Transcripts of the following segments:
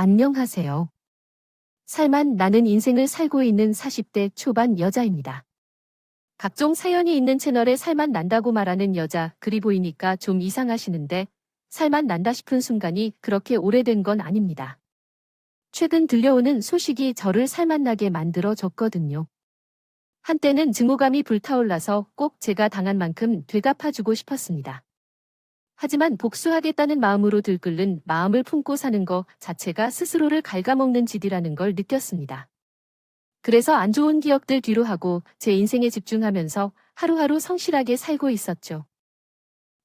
안녕하세요. 살만 나는 인생을 살고 있는 40대 초반 여자입니다. 각종 사연이 있는 채널에 살만 난다고 말하는 여자 글이 보이니까 좀 이상하시는데 살만 난다 싶은 순간이 그렇게 오래된 건 아닙니다. 최근 들려오는 소식이 저를 살만 나게 만들어 줬거든요. 한때는 증오감이 불타올라서 꼭 제가 당한 만큼 되갚아주고 싶었습니다. 하지만 복수하겠다는 마음으로 들끓는 마음을 품고 사는 거 자체가 스스로를 갉아먹는 짓이라는 걸 느꼈습니다. 그래서 안 좋은 기억들 뒤로 하고 제 인생에 집중하면서 하루하루 성실하게 살고 있었죠.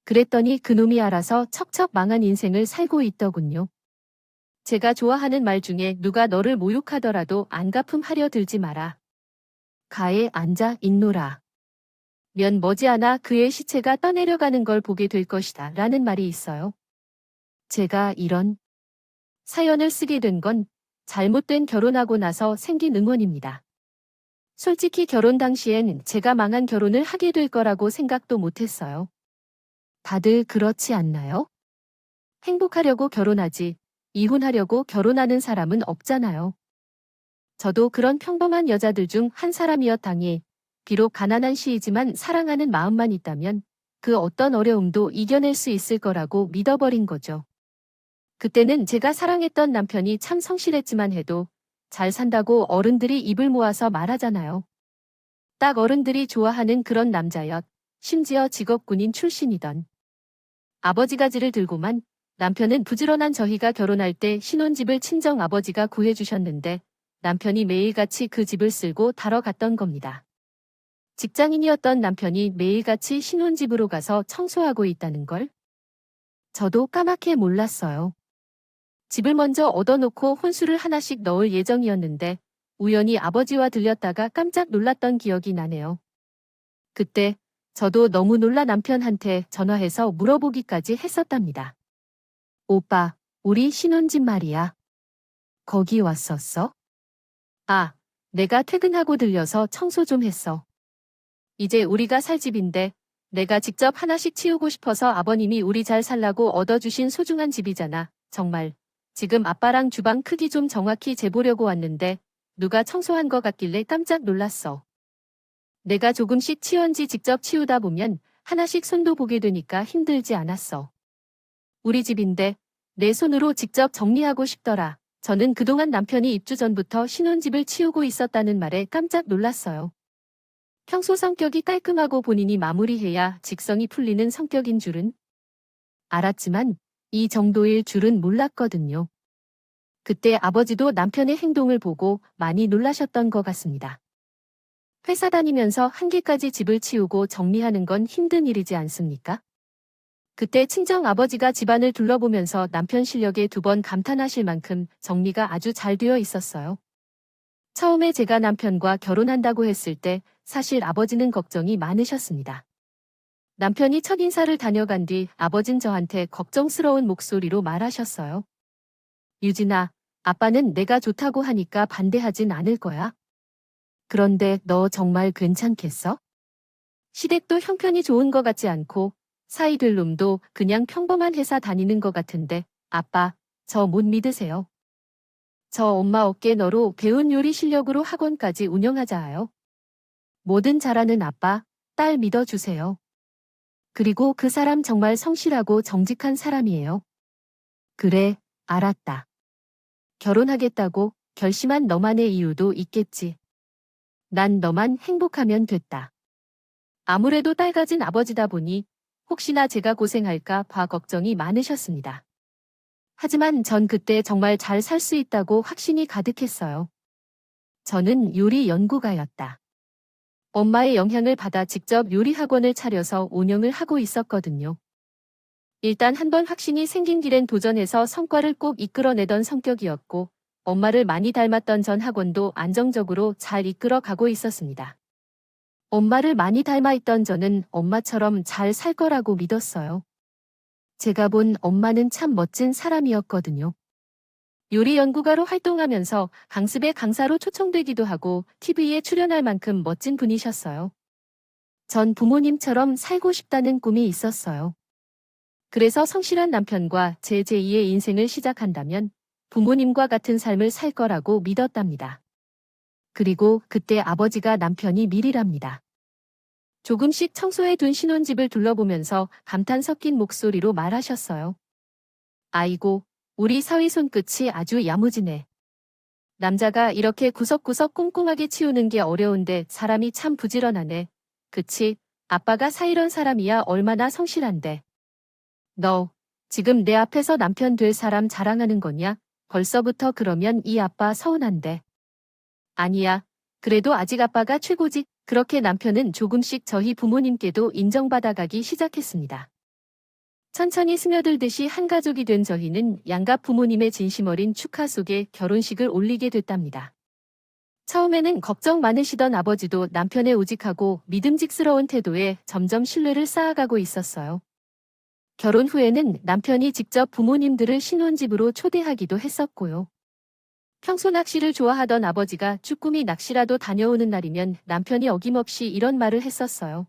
그랬더니 그놈이 알아서 척척 망한 인생을 살고 있더군요. 제가 좋아하는 말 중에 누가 너를 모욕하더라도 안갚음하려 들지 마라. 가에 앉아 있노라. 면 머지않아 그의 시체가 떠내려가는 걸 보게 될 것이다 라는 말이 있어요. 제가 이런 사연을 쓰게 된 건 잘못된 결혼하고 나서 생긴 응원입니다. 솔직히 결혼 당시엔 제가 망한 결혼을 하게 될 거라고 생각도 못했어요. 다들 그렇지 않나요? 행복하려고 결혼하지, 이혼하려고 결혼하는 사람은 없잖아요. 저도 그런 평범한 여자들 중 한 사람이었다니, 비록 가난한 시이지만 사랑하는 마음만 있다면 그 어떤 어려움도 이겨낼 수 있을 거라고 믿어버린 거죠. 그때는 제가 사랑했던 남편이 참 성실했지만 해도 잘 산다고 어른들이 입을 모아서 말하잖아요. 딱 어른들이 좋아하는 그런 남자였. 심지어 직업군인 출신이던. 아버지 가지를 들고만 남편은 부지런한 저희가 결혼할 때 신혼집을 친정 아버지가 구해주셨는데 남편이 매일같이 그 집을 쓸고 다뤄 갔던 겁니다. 직장인이었던 남편이 매일같이 신혼집으로 가서 청소하고 있다는 걸 저도 까맣게 몰랐어요. 집을 먼저 얻어놓고 혼수를 하나씩 넣을 예정이었는데 우연히 아버지와 들렸다가 깜짝 놀랐던 기억이 나네요. 그때 저도 너무 놀라 남편한테 전화해서 물어보기까지 했었답니다. 오빠, 우리 신혼집 말이야. 거기 왔었어? 아, 내가 퇴근하고 들려서 청소 좀 했어. 이제 우리가 살 집인데 내가 직접 하나씩 치우고 싶어서 아버님이 우리 잘 살라고 얻어주신 소중한 집이잖아. 정말. 지금 아빠랑 주방 크기 좀 정확히 재보려고 왔는데 누가 청소한 거 같길래 깜짝 놀랐어. 내가 조금씩 치웠는지 직접 치우다 보면 하나씩 손도 보게 되니까 힘들지 않았어. 우리 집인데 내 손으로 직접 정리하고 싶더라. 저는 그동안 남편이 입주 전부터 신혼집을 치우고 있었다는 말에 깜짝 놀랐어요. 평소 성격이 깔끔하고 본인이 마무리해야 직성이 풀리는 성격인 줄은 알았지만 이 정도일 줄은 몰랐거든요. 그때 아버지도 남편의 행동을 보고 많이 놀라셨던 것 같습니다. 회사 다니면서 한개까지 집을 치우고 정리하는 건 힘든 일이지 않습니까? 그때 친정 아버지가 집안을 둘러보면서 남편 실력에 두 번 감탄하실 만큼 정리가 아주 잘 되어 있었어요. 처음에 제가 남편과 결혼한다고 했을 때 사실 아버지는 걱정이 많으셨습니다. 남편이 첫인사를 다녀간 뒤 아버진 저한테 걱정스러운 목소리로 말하셨어요. 유진아, 아빠는 내가 좋다고 하니까 반대하진 않을 거야. 그런데 너 정말 괜찮겠어? 시댁도 형편이 좋은 것 같지 않고 사이 될 놈도 그냥 평범한 회사 다니는 것 같은데 아빠, 저 못 믿으세요? 저 엄마 어깨 너로 배운 요리 실력으로 학원까지 운영하자요. 뭐든 잘하는 아빠, 딸 믿어주세요. 그리고 그 사람 정말 성실하고 정직한 사람이에요. 그래, 알았다. 결혼하겠다고 결심한 너만의 이유도 있겠지. 난 너만 행복하면 됐다. 아무래도 딸 가진 아버지다 보니 혹시나 제가 고생할까 봐 걱정이 많으셨습니다. 하지만 전 그때 정말 잘 살 수 있다고 확신이 가득했어요. 저는 요리 연구가였다. 엄마의 영향을 받아 직접 요리 학원을 차려서 운영을 하고 있었거든요. 일단 한번 확신이 생긴 길엔 도전해서 성과를 꼭 이끌어내던 성격이었고 엄마를 많이 닮았던 전 학원도 안정적으로 잘 이끌어 가고 있었습니다. 엄마를 많이 닮아 있던 저는 엄마처럼 잘 살 거라고 믿었어요. 제가 본 엄마는 참 멋진 사람이었거든요. 요리 연구가로 활동하면서 강습의 강사로 초청되기도 하고 TV에 출연할 만큼 멋진 분이셨어요. 전 부모님처럼 살고 싶다는 꿈이 있었어요. 그래서 성실한 남편과 제 제2의 인생을 시작한다면 부모님과 같은 삶을 살 거라고 믿었답니다. 그리고 그때 아버지가 남편이 밀이랍니다. 조금씩 청소해 둔 신혼집을 둘러보면서 감탄 섞인 목소리로 말하셨어요. 아이고, 우리 사위 손끝이 아주 야무지네. 남자가 이렇게 구석구석 꼼꼼하게 치우는 게 어려운데 사람이 참 부지런하네. 그치? 아빠가 사이런 사람이야 얼마나 성실한데. 너, 지금 내 앞에서 남편 될 사람 자랑하는 거냐? 벌써부터 그러면 이 아빠 서운한데. 아니야. 그래도 아직 아빠가 최고지. 그렇게 남편은 조금씩 저희 부모님께도 인정받아가기 시작했습니다. 천천히 스며들듯이 한 가족이 된 저희는 양가 부모님의 진심 어린 축하 속에 결혼식을 올리게 됐답니다. 처음에는 걱정 많으시던 아버지도 남편의 우직하고 믿음직스러운 태도에 점점 신뢰를 쌓아가고 있었어요. 결혼 후에는 남편이 직접 부모님들을 신혼집으로 초대하기도 했었고요. 평소 낚시를 좋아하던 아버지가 쭈꾸미 낚시라도 다녀오는 날이면 남편이 어김없이 이런 말을 했었어요.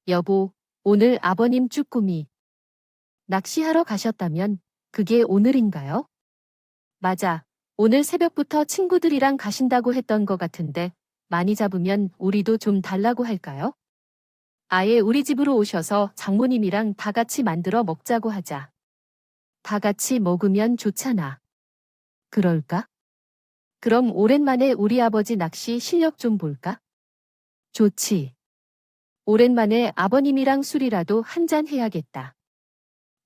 여보, 오늘 아버님 쭈꾸미 낚시하러 가셨다면 그게 오늘인가요? 맞아. 오늘 새벽부터 친구들이랑 가신다고 했던 것 같은데 많이 잡으면 우리도 좀 달라고 할까요? 아예 우리 집으로 오셔서 장모님이랑 다 같이 만들어 먹자고 하자. 다 같이 먹으면 좋잖아. 그럴까? 그럼 오랜만에 우리 아버지 낚시 실력 좀 볼까? 좋지. 오랜만에 아버님이랑 술이라도 한잔 해야겠다.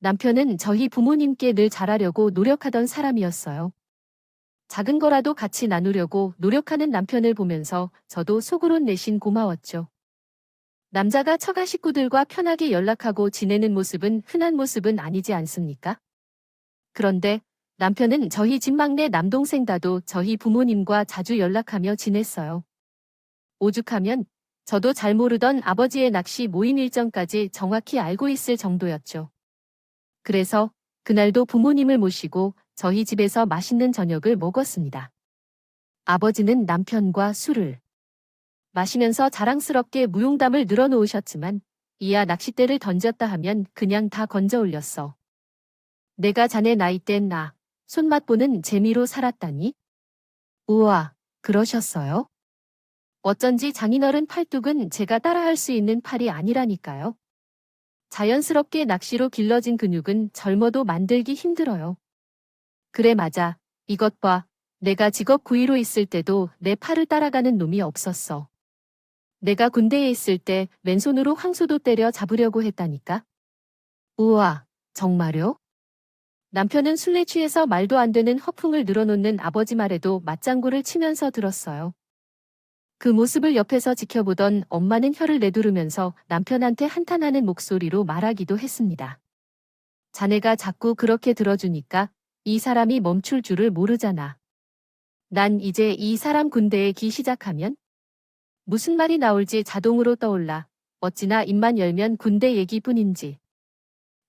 남편은 저희 부모님께 늘 잘하려고 노력하던 사람이었어요. 작은 거라도 같이 나누려고 노력하는 남편을 보면서 저도 속으론 내심 고마웠죠. 남자가 처가 식구들과 편하게 연락하고 지내는 모습은 흔한 모습은 아니지 않습니까? 그런데 남편은 저희 집 막내 남동생과도 저희 부모님과 자주 연락하며 지냈어요. 오죽하면 저도 잘 모르던 아버지의 낚시 모임 일정까지 정확히 알고 있을 정도였죠. 그래서 그날도 부모님을 모시고 저희 집에서 맛있는 저녁을 먹었습니다. 아버지는 남편과 술을 마시면서 자랑스럽게 무용담을 늘어놓으셨지만 이야 낚싯대를 던졌다 하면 그냥 다 건져 올렸어. 내가 자네 나이 땐 나 손맛 보는 재미로 살았다니? 우와, 그러셨어요? 어쩐지 장인어른 팔뚝은 제가 따라할 수 있는 팔이 아니라니까요. 자연스럽게 낚시로 길러진 근육은 젊어도 만들기 힘들어요. 그래 맞아. 이것 봐. 내가 직업 구위로 있을 때도 내 팔을 따라가는 놈이 없었어. 내가 군대에 있을 때 맨손으로 황소도 때려 잡으려고 했다니까. 우와, 정말요? 남편은 술에 취해서 말도 안 되는 허풍을 늘어놓는 아버지 말에도 맞장구를 치면서 들었어요. 그 모습을 옆에서 지켜보던 엄마는 혀를 내두르면서 남편한테 한탄하는 목소리로 말하기도 했습니다. 자네가 자꾸 그렇게 들어주니까 이 사람이 멈출 줄을 모르잖아. 난 이제 이 사람 군대에 기 시작하면 무슨 말이 나올지 자동으로 떠올라. 어찌나 입만 열면 군대 얘기뿐인지.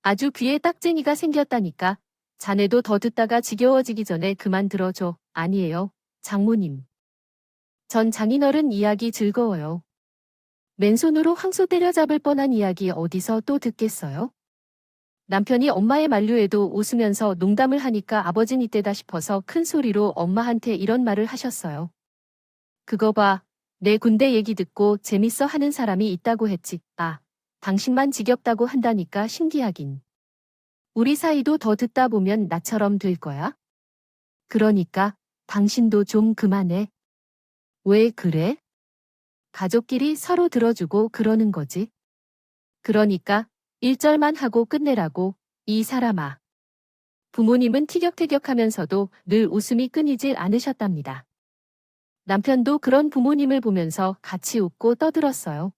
아주 귀에 딱쟁이가 생겼다니까. 자네도 더 듣다가 지겨워지기 전에 그만 들어줘. 아니에요, 장모님. 전 장인어른 이야기 즐거워요. 맨손으로 황소 때려잡을 뻔한 이야기 어디서 또 듣겠어요? 남편이 엄마의 만류에도 웃으면서 농담을 하니까 아버진 이때다 싶어서 큰 소리로 엄마한테 이런 말을 하셨어요. 그거 봐. 내 군대 얘기 듣고 재밌어 하는 사람이 있다고 했지. 아, 당신만 지겹다고 한다니까 신기하긴. 우리 사이도 더 듣다 보면 나처럼 될 거야? 그러니까 당신도 좀 그만해. 왜 그래? 가족끼리 서로 들어주고 그러는 거지. 그러니까 1절만 하고 끝내라고, 이 사람아. 부모님은 티격태격하면서도 늘 웃음이 끊이질 않으셨답니다. 남편도 그런 부모님을 보면서 같이 웃고 떠들었어요.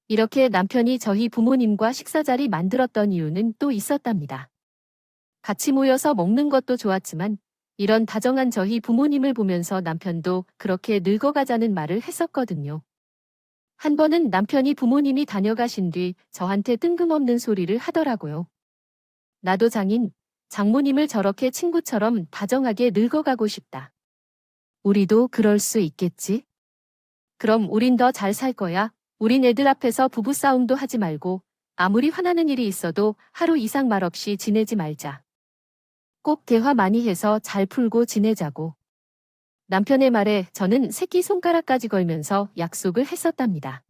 이렇게 남편이 저희 부모님과 식사 자리 만들었던 이유는 또 있었답니다. 같이 모여서 먹는 것도 좋았지만 이런 다정한 저희 부모님을 보면서 남편도 그렇게 늙어가자는 말을 했었거든요. 한 번은 남편이 부모님이 다녀가신 뒤 저한테 뜬금없는 소리를 하더라고요. 나도 장모님을 저렇게 친구처럼 다정하게 늙어가고 싶다. 우리도 그럴 수 있겠지? 그럼 우린 더 잘 살 거야. 우린 애들 앞에서 부부싸움도 하지 말고 아무리 화나는 일이 있어도 하루 이상 말없이 지내지 말자. 꼭 대화 많이 해서 잘 풀고 지내자고. 남편의 말에 저는 새끼손가락까지 걸면서 약속을 했었답니다.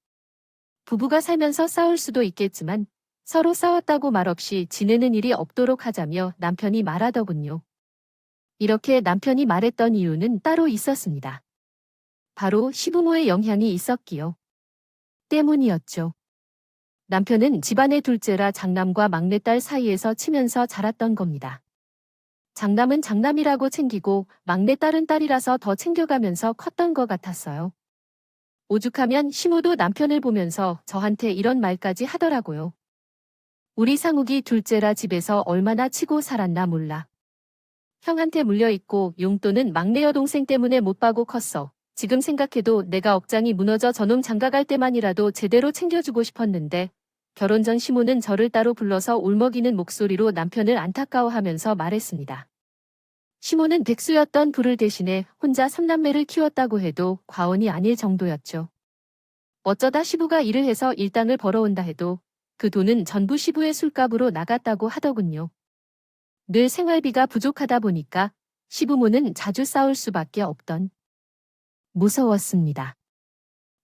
부부가 살면서 싸울 수도 있겠지만 서로 싸웠다고 말없이 지내는 일이 없도록 하자며 남편이 말하더군요. 이렇게 남편이 말했던 이유는 따로 있었습니다. 바로 시부모의 영향이 있었기요. 때문이었죠. 남편은 집안의 둘째라 장남과 막내딸 사이에서 치면서 자랐던 겁니다. 장남은 장남이라고 챙기고 막내딸은 딸이라서 더 챙겨가면서 컸던 것 같았어요. 오죽하면 시모도 남편을 보면서 저한테 이런 말까지 하더라고요. 우리 상욱이 둘째라 집에서 얼마나 치고 살았나 몰라. 형한테 물려있고 용돈은 막내 여동생 때문에 못 받고 컸어. 지금 생각해도 내가 억장이 무너져 저놈 장가갈 때만이라도 제대로 챙겨주고 싶었는데 결혼 전 시모는 저를 따로 불러서 울먹이는 목소리로 남편을 안타까워하면서 말했습니다. 시모는 백수였던 부를 대신에 혼자 3남매를 키웠다고 해도 과언이 아닐 정도였죠. 어쩌다 시부가 일을 해서 일당을 벌어온다 해도 그 돈은 전부 시부의 술값으로 나갔다고 하더군요. 늘 생활비가 부족하다 보니까 시부모는 자주 싸울 수밖에 없던. 무서웠습니다.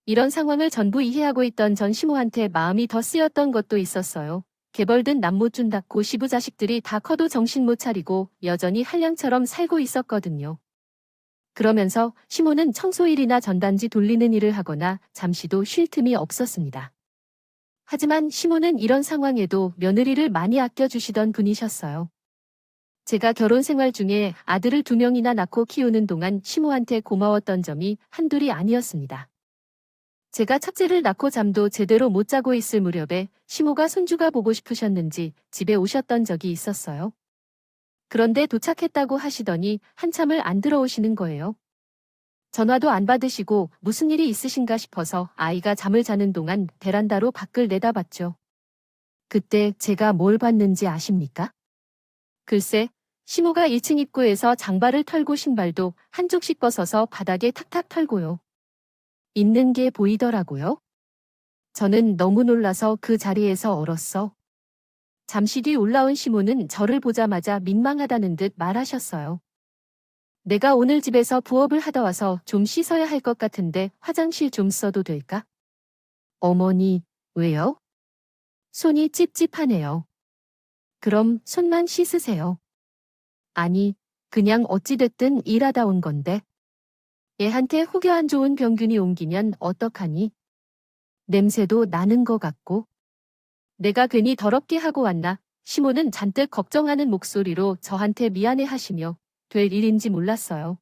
이런 상황을 전부 이해하고 있던 전 시모한테 마음이 더 쓰였던 것도 있었어요. 개벌든 남 못 준다고 시부 자식들이 다 커도 정신 못 차리고 여전히 한량처럼 살고 있었거든요. 그러면서 시모는 청소일이나 전단지 돌리는 일을 하거나 잠시도 쉴 틈이 없었습니다. 하지만 시모는 이런 상황에도 며느리를 많이 아껴주시던 분이셨어요. 제가 결혼 생활 중에 아들을 2명이나 낳고 키우는 동안 시모한테 고마웠던 점이 한둘이 아니었습니다. 제가 첫째를 낳고 잠도 제대로 못 자고 있을 무렵에 시모가 손주가 보고 싶으셨는지 집에 오셨던 적이 있었어요. 그런데 도착했다고 하시더니 한참을 안 들어오시는 거예요. 전화도 안 받으시고 무슨 일이 있으신가 싶어서 아이가 잠을 자는 동안 베란다로 밖을 내다봤죠. 그때 제가 뭘 봤는지 아십니까? 글쎄, 시모가 1층 입구에서 장발을 털고 신발도 한쪽씩 벗어서 바닥에 탁탁 털고요. 있는 게 보이더라고요. 저는 너무 놀라서 그 자리에서 얼었어. 잠시 뒤 올라온 시모는 저를 보자마자 민망하다는 듯 말하셨어요. 내가 오늘 집에서 부업을 하다 와서 좀 씻어야 할 것 같은데 화장실 좀 써도 될까? 어머니, 왜요? 손이 찝찝하네요. 그럼 손만 씻으세요. 아니, 그냥 어찌됐든 일하다 온 건데. 애한테 혹여 안 좋은 병균이 옮기면 어떡하니? 냄새도 나는 것 같고. 내가 괜히 더럽게 하고 왔나? 시모는 잔뜩 걱정하는 목소리로 저한테 미안해 하시며 될 일인지 몰랐어요.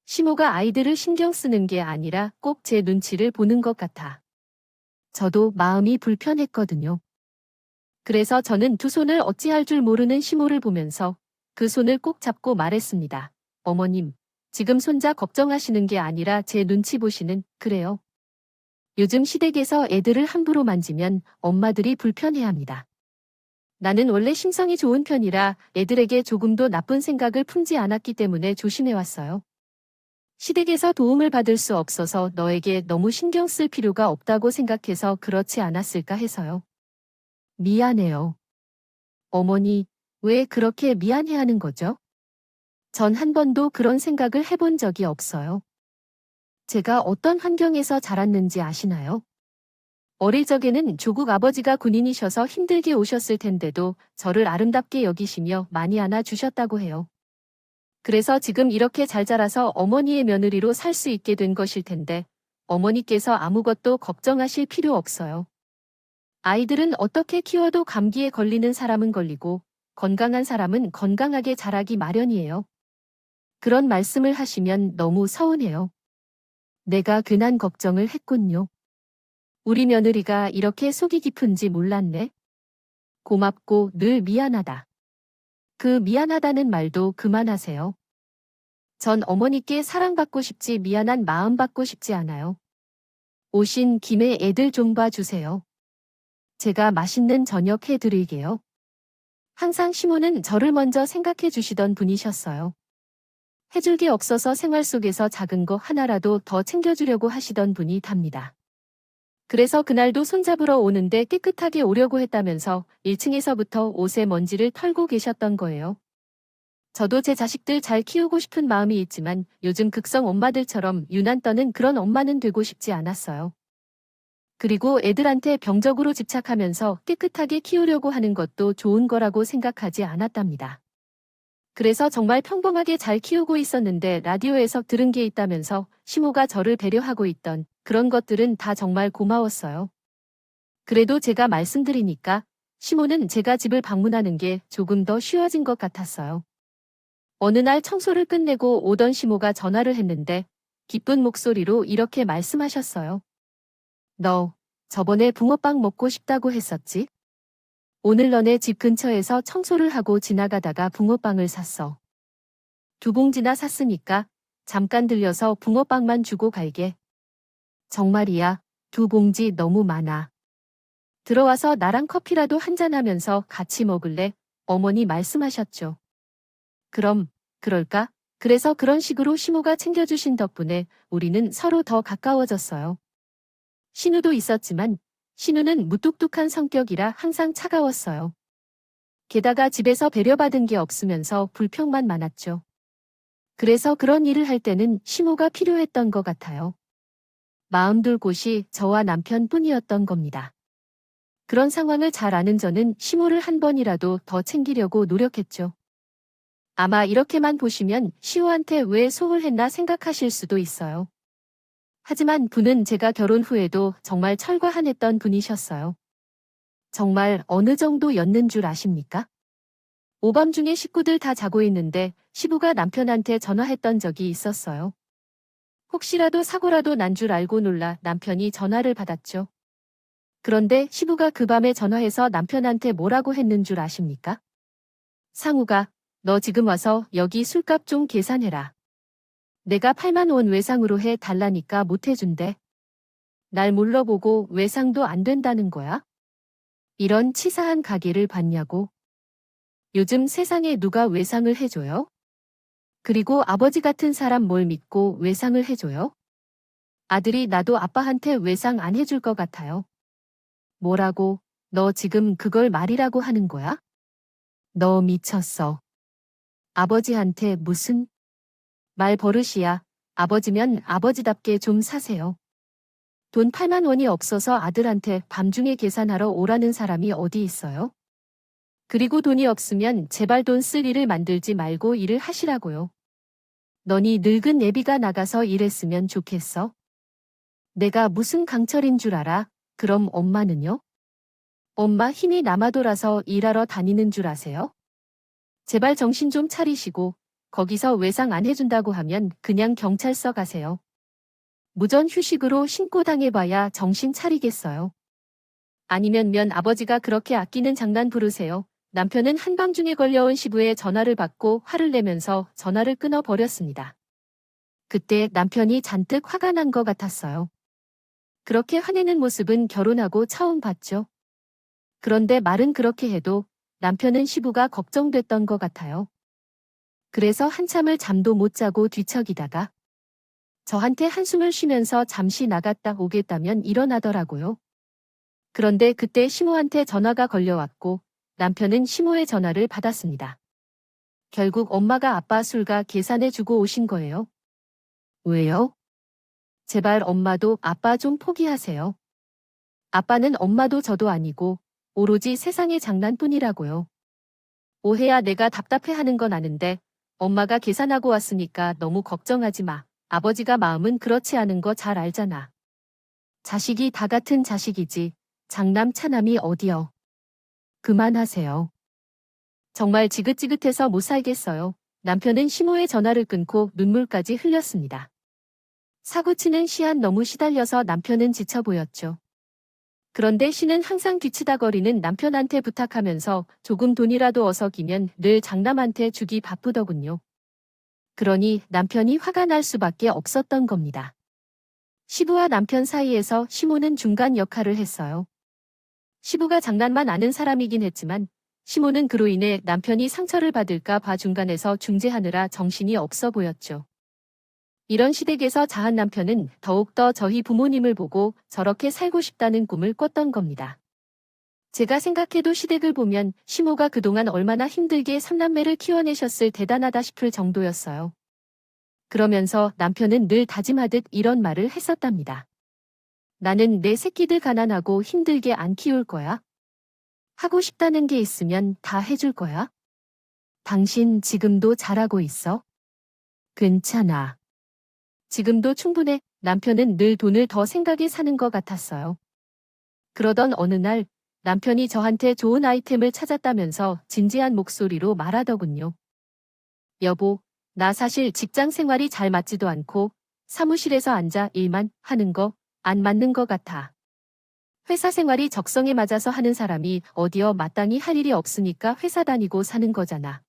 시모가 아이들을 신경 쓰는 게 아니라 꼭 제 눈치를 보는 것 같아. 저도 마음이 불편했거든요. 그래서 저는 두 손을 어찌할 줄 모르는 시모를 보면서 그 손을 꼭 잡고 말했습니다. 어머님, 지금 손자 걱정하시는 게 아니라 제 눈치 보시는, 그래요. 요즘 시댁에서 애들을 함부로 만지면 엄마들이 불편해합니다. 나는 원래 심성이 좋은 편이라 애들에게 조금도 나쁜 생각을 품지 않았기 때문에 조심해왔어요. 시댁에서 도움을 받을 수 없어서 너에게 너무 신경 쓸 필요가 없다고 생각해서 그렇지 않았을까 해서요. 미안해요. 어머니, 왜 그렇게 미안해하는 거죠? 전 한 번도 그런 생각을 해본 적이 없어요. 제가 어떤 환경에서 자랐는지 아시나요? 어릴 적에는 조국 아버지가 군인이셔서 힘들게 오셨을 텐데도 저를 아름답게 여기시며 많이 안아주셨다고 해요. 그래서 지금 이렇게 잘 자라서 어머니의 며느리로 살 수 있게 된 것일 텐데 어머니께서 아무것도 걱정하실 필요 없어요. 아이들은 어떻게 키워도 감기에 걸리는 사람은 걸리고 건강한 사람은 건강하게 자라기 마련이에요. 그런 말씀을 하시면 너무 서운해요. 내가 괜한 걱정을 했군요. 우리 며느리가 이렇게 속이 깊은지 몰랐네. 고맙고 늘 미안하다. 그 미안하다는 말도 그만하세요. 전 어머니께 사랑받고 싶지 미안한 마음 받고 싶지 않아요. 오신 김에 애들 좀 봐주세요. 제가 맛있는 저녁 해드릴게요. 항상 시모는 저를 먼저 생각해 주시던 분이셨어요. 해줄 게 없어서 생활 속에서 작은 거 하나라도 더 챙겨주려고 하시던 분이 답니다. 그래서 그날도 손잡으러 오는데 깨끗하게 오려고 했다면서 1층에서부터 옷에 먼지를 털고 계셨던 거예요. 저도 제 자식들 잘 키우고 싶은 마음이 있지만 요즘 극성 엄마들처럼 유난 떠는 그런 엄마는 되고 싶지 않았어요. 그리고 애들한테 병적으로 집착하면서 깨끗하게 키우려고 하는 것도 좋은 거라고 생각하지 않았답니다. 그래서 정말 평범하게 잘 키우고 있었는데 라디오에서 들은 게 있다면서 시모가 저를 배려하고 있던 그런 것들은 다 정말 고마웠어요. 그래도 제가 말씀드리니까 시모는 제가 집을 방문하는 게 조금 더 쉬워진 것 같았어요. 어느 날 청소를 끝내고 오던 시모가 전화를 했는데 기쁜 목소리로 이렇게 말씀하셨어요. 너 저번에 붕어빵 먹고 싶다고 했었지? 오늘 너네 집 근처에서 청소를 하고 지나가다가 붕어빵을 샀어. 2봉지나 샀으니까 잠깐 들려서 붕어빵만 주고 갈게. 정말이야, 2봉지 너무 많아. 들어와서 나랑 커피라도 한잔하면서 같이 먹을래? 어머니 말씀하셨죠. 그럼, 그럴까? 그래서 그런 식으로 시모가 챙겨주신 덕분에 우리는 서로 더 가까워졌어요. 신우도 있었지만 신우는 무뚝뚝한 성격이라 항상 차가웠어요. 게다가 집에서 배려받은 게 없으면서 불평만 많았죠. 그래서 그런 일을 할 때는 시모가 필요했던 것 같아요. 마음 둘 곳이 저와 남편뿐이었던 겁니다. 그런 상황을 잘 아는 저는 시모를 한 번이라도 더 챙기려고 노력했죠. 아마 이렇게만 보시면 시호한테 왜 소홀했나 생각하실 수도 있어요. 하지만 분은 제가 결혼 후에도 정말 철과한했던 분이셨어요. 정말 어느 정도였는 줄 아십니까? 오밤중에 식구들 다 자고 있는데 시부가 남편한테 전화했던 적이 있었어요. 혹시라도 사고라도 난 줄 알고 놀라 남편이 전화를 받았죠. 그런데 시부가 그 밤에 전화해서 남편한테 뭐라고 했는 줄 아십니까? 상우가 너 지금 와서 여기 술값 좀 계산해라. 내가 8만 원 외상으로 해 달라니까 못 해준대. 날 물러보고 외상도 안 된다는 거야? 이런 치사한 가게를 봤냐고. 요즘 세상에 누가 외상을 해줘요? 그리고 아버지 같은 사람 뭘 믿고 외상을 해줘요? 아들이 나도 아빠한테 외상 안 해줄 것 같아요. 뭐라고? 너 지금 그걸 말이라고 하는 거야? 너 미쳤어. 아버지한테 무슨 말 버릇이야. 아버지면 아버지답게 좀 사세요. 돈 8만 원이 없어서 아들한테 밤중에 계산하러 오라는 사람이 어디 있어요? 그리고 돈이 없으면 제발 돈 쓸 일을 만들지 말고 일을 하시라고요. 너니 늙은 애비가 나가서 일했으면 좋겠어? 내가 무슨 강철인 줄 알아? 그럼 엄마는요? 엄마 힘이 남아돌아서 일하러 다니는 줄 아세요? 제발 정신 좀 차리시고 거기서 외상 안 해준다고 하면 그냥 경찰서 가세요. 무전 휴식으로 신고당해봐야 정신 차리겠어요. 아니면 아버지가 그렇게 아끼는 장난 부르세요. 남편은 한밤중에 걸려온 시부의 전화를 받고 화를 내면서 전화를 끊어버렸습니다. 그때 남편이 잔뜩 화가 난 것 같았어요. 그렇게 화내는 모습은 결혼하고 처음 봤죠. 그런데 말은 그렇게 해도 남편은 시부가 걱정됐던 것 같아요. 그래서 한참을 잠도 못 자고 뒤척이다가 저한테 한숨을 쉬면서 잠시 나갔다 오겠다면 일어나더라고요. 그런데 그때 시모한테 전화가 걸려왔고 남편은 시모의 전화를 받았습니다. 결국 엄마가 아빠 술값 계산해주고 오신 거예요. 왜요? 제발 엄마도 아빠 좀 포기하세요. 아빠는 엄마도 저도 아니고 오로지 세상의 장난뿐이라고요. 오해야 내가 답답해하는 건 아는데 엄마가 계산하고 왔으니까 너무 걱정하지 마. 아버지가 마음은 그렇지 않은 거 잘 알잖아. 자식이 다 같은 자식이지. 장남 차남이 어디여. 그만하세요. 정말 지긋지긋해서 못 살겠어요. 남편은 시모의 전화를 끊고 눈물까지 흘렸습니다. 사고치는 시한 너무 시달려서 남편은 지쳐 보였죠. 그런데 시는 항상 뒤치다거리는 남편한테 부탁하면서 조금 돈이라도 어석이면 늘 장남한테 주기 바쁘더군요. 그러니 남편이 화가 날 수밖에 없었던 겁니다. 시부와 남편 사이에서 시모는 중간 역할을 했어요. 시부가 장난만 아는 사람이긴 했지만 시모는 그로 인해 남편이 상처를 받을까 봐 중간에서 중재하느라 정신이 없어 보였죠. 이런 시댁에서 자한 남편은 더욱더 저희 부모님을 보고 저렇게 살고 싶다는 꿈을 꿨던 겁니다. 제가 생각해도 시댁을 보면 시모가 그동안 얼마나 힘들게 삼남매를 키워내셨을 대단하다 싶을 정도였어요. 그러면서 남편은 늘 다짐하듯 이런 말을 했었답니다. 나는 내 새끼들 가난하고 힘들게 안 키울 거야. 하고 싶다는 게 있으면 다 해줄 거야. 당신 지금도 잘하고 있어? 괜찮아. 지금도 충분해. 남편은 늘 돈을 더 생각에 사는 것 같았어요. 그러던 어느 날 남편이 저한테 좋은 아이템을 찾았다면서 진지한 목소리로 말하더군요. 여보, 나 사실 직장 생활이 잘 맞지도 않고 사무실에서 앉아 일만 하는 거 안 맞는 것 같아. 회사 생활이 적성에 맞아서 하는 사람이 어디어 마땅히 할 일이 없으니까 회사 다니고 사는 거잖아.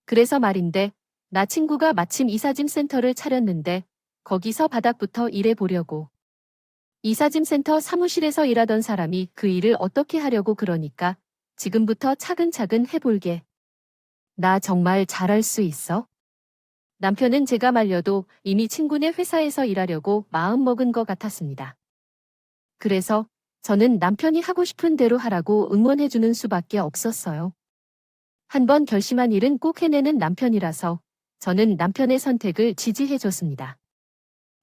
그래서 말인데, 나 친구가 마침 이사짐 센터를 차렸는데 거기서 바닥부터 일해 보려고. 이사짐 센터 사무실에서 일하던 사람이 그 일을 어떻게 하려고 그러니까 지금부터 차근차근 해볼게. 나 정말 잘할 수 있어? 남편은 제가 말려도 이미 친구네 회사에서 일하려고 마음먹은 것 같았습니다. 그래서 저는 남편이 하고 싶은 대로 하라고 응원해주는 수밖에 없었어요. 한번 결심한 일은 꼭 해내는 남편이라서 저는 남편의 선택을 지지해줬습니다.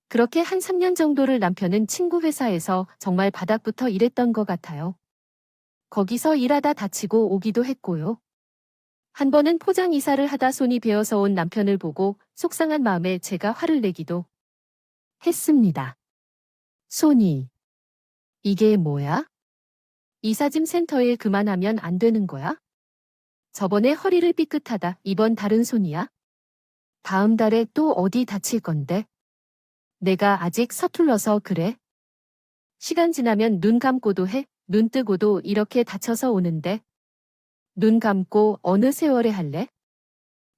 그렇게 한 3년 정도를 남편은 친구 회사에서 정말 바닥부터 일했던 것 같아요. 거기서 일하다 다치고 오기도 했고요. 한 번은 포장 이사를 하다 손이 베어서 온 남편을 보고 속상한 마음에 제가 화를 내기도 했습니다. 손이. 이게 뭐야? 이사짐 센터에 그만하면 안 되는 거야? 저번에 허리를 삐끗하다 이번 다른 손이야? 다음 달에 또 어디 다칠 건데? 내가 아직 서툴러서 그래? 시간 지나면 눈 감고도 해? 눈 뜨고도 이렇게 다쳐서 오는데? 눈 감고 어느 세월에 할래?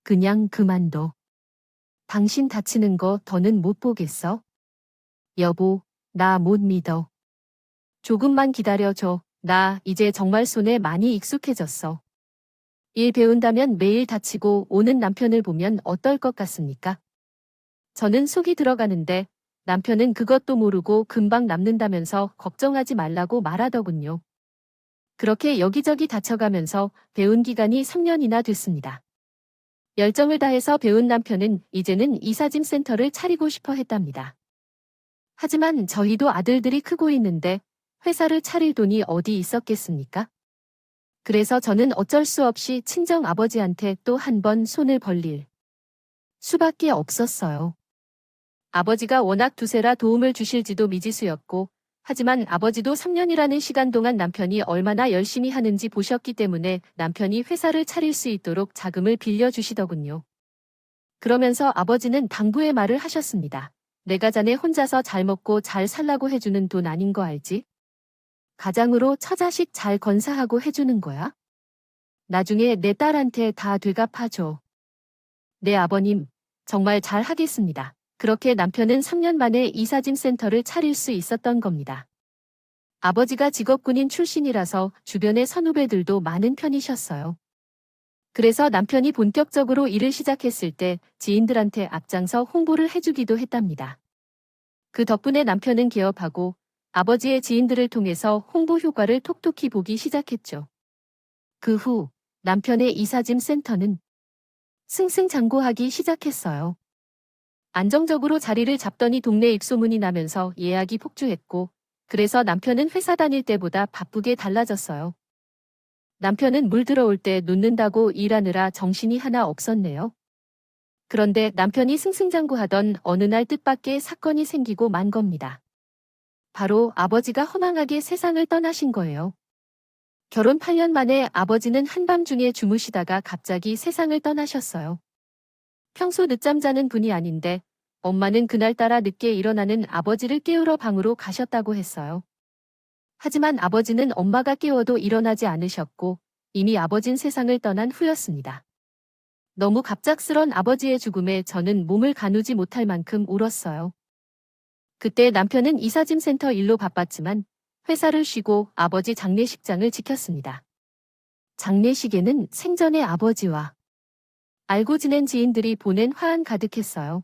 그냥 그만둬. 당신 다치는 거 더는 못 보겠어? 여보, 나 못 믿어. 조금만 기다려줘. 나 이제 정말 손에 많이 익숙해졌어. 일 배운다면 매일 다치고 오는 남편을 보면 어떨 것 같습니까? 저는 속이 들어가는데 남편은 그것도 모르고 금방 낫는다면서 걱정하지 말라고 말하더군요. 그렇게 여기저기 다쳐가면서 배운 기간이 3년이나 됐습니다. 열정을 다해서 배운 남편은 이제는 이사짐 센터를 차리고 싶어 했답니다. 하지만 저희도 아들들이 크고 있는데 회사를 차릴 돈이 어디 있었겠습니까? 그래서 저는 어쩔 수 없이 친정 아버지한테 또 한 번 손을 벌릴 수밖에 없었어요. 아버지가 워낙 두세라 도움을 주실지도 미지수였고, 하지만 아버지도 3년이라는 시간 동안 남편이 얼마나 열심히 하는지 보셨기 때문에 남편이 회사를 차릴 수 있도록 자금을 빌려주시더군요. 그러면서 아버지는 당부의 말을 하셨습니다. 내가 자네 혼자서 잘 먹고 잘 살라고 해주는 돈 아닌 거 알지? 가장으로 처자식 잘 건사하고 해주는 거야? 나중에 내 딸한테 다 되갚아줘. 네 아버님, 정말 잘 하겠습니다. 그렇게 남편은 3년 만에 이사짐 센터를 차릴 수 있었던 겁니다. 아버지가 직업군인 출신이라서 주변의 선후배들도 많은 편이셨어요. 그래서 남편이 본격적으로 일을 시작했을 때 지인들한테 앞장서 홍보를 해주기도 했답니다. 그 덕분에 남편은 개업하고 아버지의 지인들을 통해서 홍보 효과를 톡톡히 보기 시작했죠. 그 후 남편의 이사짐 센터는 승승장구하기 시작했어요. 안정적으로 자리를 잡더니 동네 입소문이 나면서 예약이 폭주했고, 그래서 남편은 회사 다닐 때보다 바쁘게 달라졌어요. 남편은 물 들어올 때 눕는다고 일하느라 정신이 하나 없었네요. 그런데 남편이 승승장구하던 어느 날 뜻밖의 사건이 생기고 만 겁니다. 바로 아버지가 허망하게 세상을 떠나신 거예요. 결혼 8년 만에 아버지는 한밤중에 주무시다가 갑자기 세상을 떠나셨어요. 평소 늦잠 자는 분이 아닌데 엄마는 그날따라 늦게 일어나는 아버지를 깨우러 방으로 가셨다고 했어요. 하지만 아버지는 엄마가 깨워도 일어나지 않으셨고 이미 아버진 세상을 떠난 후였습니다. 너무 갑작스런 아버지의 죽음에 저는 몸을 가누지 못할 만큼 울었어요. 그때 남편은 이사짐 센터 일로 바빴지만 회사를 쉬고 아버지 장례식장을 지켰습니다. 장례식에는 생전의 아버지와 알고 지낸 지인들이 보낸 화환 가득했어요.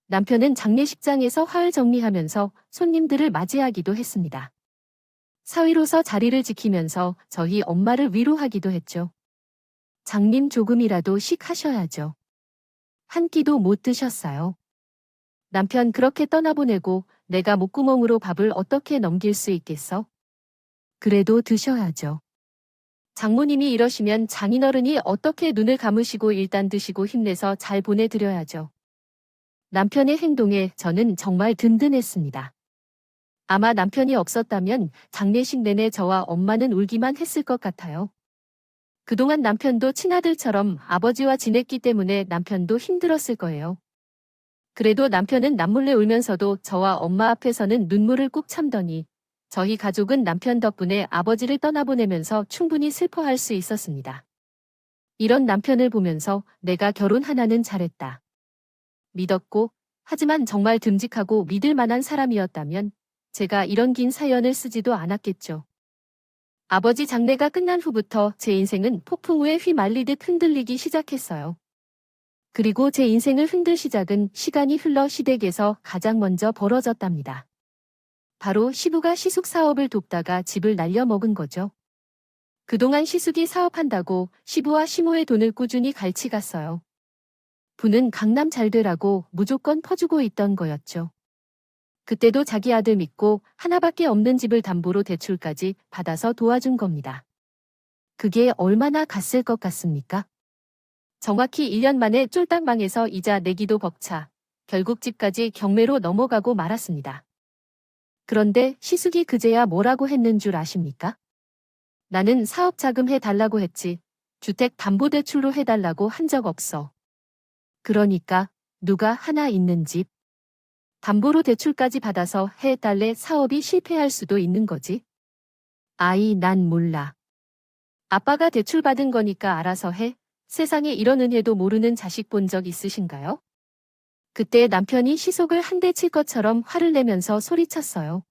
남편은 장례식장에서 화을 정리하면서 손님들을 맞이하기도 했습니다. 사위로서 자리를 지키면서 저희 엄마를 위로하기도 했죠. 장님 조금이라도 식하셔야죠. 한 끼도 못 드셨어요. 남편 그렇게 떠나보내고 내가 목구멍으로 밥을 어떻게 넘길 수 있겠어? 그래도 드셔야죠. 장모님이 이러시면 장인어른이 어떻게 눈을 감으시고 일단 드시고 힘내서 잘 보내드려야죠. 남편의 행동에 저는 정말 든든했습니다. 아마 남편이 없었다면 장례식 내내 저와 엄마는 울기만 했을 것 같아요. 그동안 남편도 친아들처럼 아버지와 지냈기 때문에 남편도 힘들었을 거예요. 그래도 남편은 남몰래 울면서도 저와 엄마 앞에서는 눈물을 꾹 참더니 저희 가족은 남편 덕분에 아버지를 떠나보내면서 충분히 슬퍼할 수 있었습니다. 이런 남편을 보면서 내가 결혼 하나는 잘했다. 믿었고, 하지만 정말 듬직하고 믿을 만한 사람이었다면 제가 이런 긴 사연을 쓰지도 않았겠죠. 아버지 장례가 끝난 후부터 제 인생은 폭풍우에 휘말리듯 흔들리기 시작했어요. 그리고 제 인생을 흔들 시작은 시간이 흘러 시댁에서 가장 먼저 벌어졌답니다. 바로 시부가 시숙 사업을 돕다가 집을 날려먹은 거죠. 그동안 시숙이 사업한다고 시부와 시모의 돈을 꾸준히 갈취갔어요. 부는 강남 잘 되라고 무조건 퍼주고 있던 거였죠. 그때도 자기 아들 믿고 하나밖에 없는 집을 담보로 대출까지 받아서 도와준 겁니다. 그게 얼마나 갔을 것 같습니까? 정확히 1년 만에 쫄딱 망해서 이자 내기도 벅차 결국 집까지 경매로 넘어가고 말았습니다. 그런데 시숙이 그제야 뭐라고 했는 줄 아십니까? 나는 사업 자금 해달라고 했지 주택 담보대출로 해달라고 한 적 없어. 그러니까 누가 하나 있는 집 담보로 대출까지 받아서 해달래 사업이 실패할 수도 있는 거지. 아이 난 몰라. 아빠가 대출 받은 거니까 알아서 해. 세상에 이런 은혜도 모르는 자식 본 적 있으신가요? 그때 남편이 시속을 한 대 칠 것처럼 화를 내면서 소리쳤어요.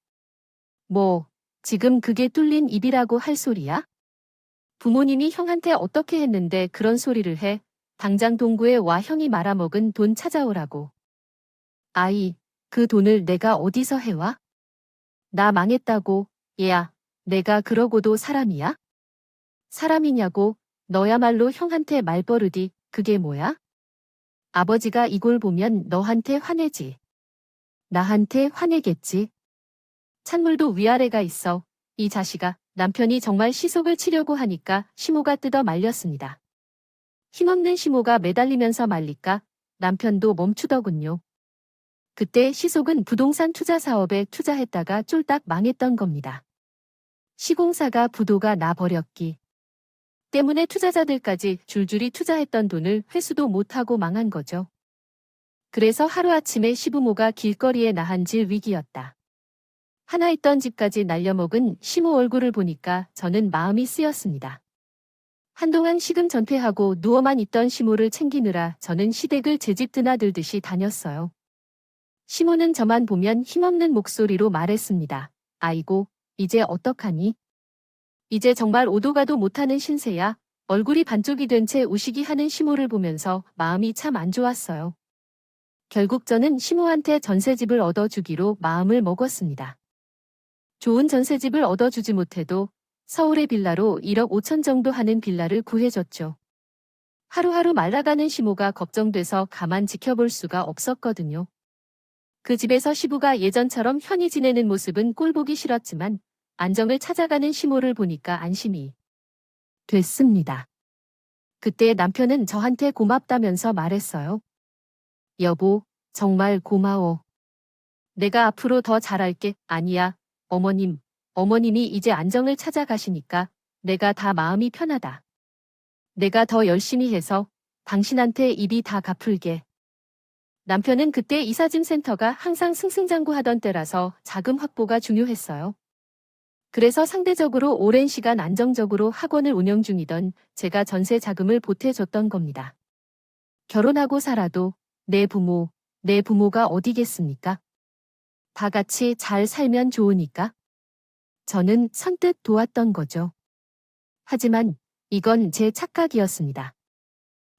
뭐, 지금 그게 뚫린 입이라고 할 소리야? 부모님이 형한테 어떻게 했는데 그런 소리를 해? 당장 동구에 와 형이 말아먹은 돈 찾아오라고. 아이, 그 돈을 내가 어디서 해와? 나 망했다고, 얘야. 내가 그러고도 사람이야? 사람이냐고, 너야말로 형한테 말버릇이 그게 뭐야? 아버지가 이걸 보면 너한테 화내지. 나한테 화내겠지. 찬물도 위아래가 있어. 이 자식아, 남편이 정말 시속을 치려고 하니까 시모가 뜯어 말렸습니다. 힘없는 시모가 매달리면서 말리까 남편도 멈추더군요. 그때 시속은 부동산 투자 사업에 투자했다가 쫄딱 망했던 겁니다. 시공사가 부도가 나버렸기 때문에 투자자들까지 줄줄이 투자했던 돈을 회수도 못하고 망한 거죠. 그래서 하루아침에 시부모가 길거리에 나앉을 위기였다. 하나 있던 집까지 날려먹은 시모 얼굴을 보니까 저는 마음이 쓰였습니다. 한동안 시금 전폐하고 누워만 있던 시모를 챙기느라 저는 시댁을 제 집 드나들듯이 다녔어요. 시모는 저만 보면 힘없는 목소리로 말했습니다. 아이고, 이제 어떡하니? 이제 정말 오도 가도 못하는 신세야. 얼굴이 반쪽이 된 채 우시기 하는 시모를 보면서 마음이 참 안 좋았어요. 결국 저는 시모한테 전셋집을 얻어주기로 마음을 먹었습니다. 좋은 전셋집을 얻어주지 못해도 서울의 빌라로 1억 5천 정도 하는 빌라를 구해줬죠. 하루하루 말라가는 시모가 걱정돼서 가만 지켜볼 수가 없었거든요. 그 집에서 시부가 예전처럼 편히 지내는 모습은 꼴보기 싫었지만 안정을 찾아가는 시모를 보니까 안심이 됐습니다. 그때 남편은 저한테 고맙다면서 말했어요. 여보, 정말 고마워. 내가 앞으로 더 잘할게. 아니야, 어머님이 이제 안정을 찾아가시니까 내가 다 마음이 편하다. 내가 더 열심히 해서 당신한테 입이 다 갚을게. 남편은 그때 이사짐 센터가 항상 승승장구하던 때라서 자금 확보가 중요했어요. 그래서 상대적으로 오랜 시간 안정적으로 학원을 운영 중이던 제가 전세 자금을 보태줬던 겁니다. 결혼하고 살아도 내 부모가 어디겠습니까? 다 같이 잘 살면 좋으니까. 저는 선뜻 도왔던 거죠. 하지만 이건 제 착각이었습니다.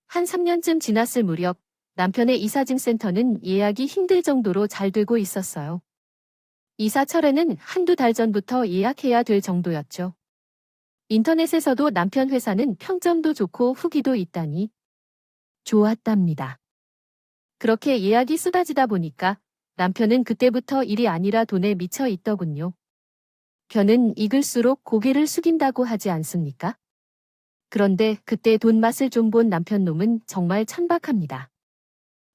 한 3년쯤 지났을 무렵 남편의 이사짐 센터는 예약이 힘들 정도로 잘 되고 있었어요. 이사철에는 한두 달 전부터 예약해야 될 정도였죠. 인터넷에서도 남편 회사는 평점도 좋고 후기도 있다니 좋았답니다. 그렇게 예약이 쏟아지다 보니까 남편은 그때부터 일이 아니라 돈에 미쳐 있더군요. 편은 익을수록 고개를 숙인다고 하지 않습니까? 그런데 그때 돈 맛을 좀 본 남편 놈은 정말 천박합니다.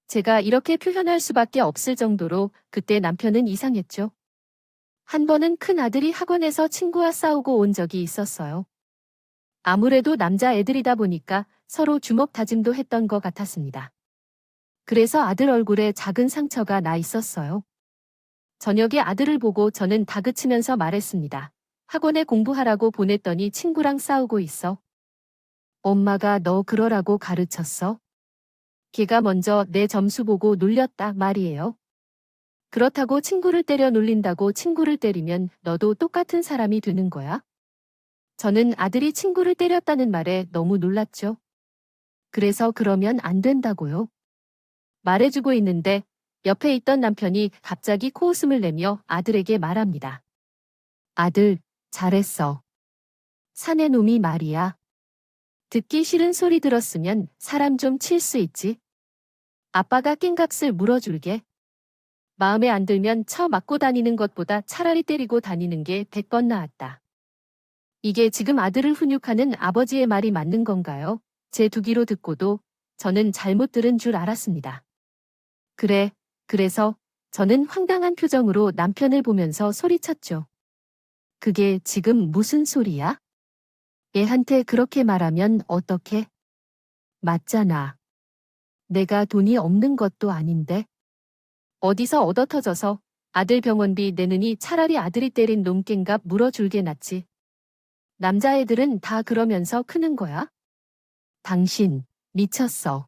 제가 이렇게 표현할 수밖에 없을 정도로 그때 남편은 이상했죠. 한 번은 큰 아들이 학원에서 친구와 싸우고 온 적이 있었어요. 아무래도 남자애들이다 보니까 서로 주먹 다짐도 했던 것 같았습니다. 그래서 아들 얼굴에 작은 상처가 나 있었어요. 저녁에 아들을 보고 저는 다그치면서 말했습니다. 학원에 공부하라고 보냈더니 친구랑 싸우고 있어. 엄마가 너 그러라고 가르쳤어? 걔가 먼저 내 점수 보고 놀렸다 말이에요. 그렇다고 친구를 때려 놀린다고 친구를 때리면 너도 똑같은 사람이 되는 거야? 저는 아들이 친구를 때렸다는 말에 너무 놀랐죠. 그래서 그러면 안 된다고요. 말해주고 있는데 옆에 있던 남편이 갑자기 코웃음을 내며 아들에게 말합니다. 아들, 잘했어. 사내 놈이 말이야. 듣기 싫은 소리 들었으면 사람 좀 칠 수 있지. 아빠가 깽값을 물어줄게. 마음에 안 들면 쳐 맞고 다니는 것보다 차라리 때리고 다니는 게 100번 나았다. 이게 지금 아들을 훈육하는 아버지의 말이 맞는 건가요? 제 두기로 듣고도 저는 잘못 들은 줄 알았습니다. 그래서 저는 황당한 표정으로 남편을 보면서 소리쳤죠. 그게 지금 무슨 소리야? 애한테 그렇게 말하면 어떡해? 맞잖아. 내가 돈이 없는 것도 아닌데. 어디서 얻어터져서 아들 병원비 내느니 차라리 아들이 때린 놈꽹값 물어줄게 낫지. 남자애들은 다 그러면서 크는 거야? 당신, 미쳤어.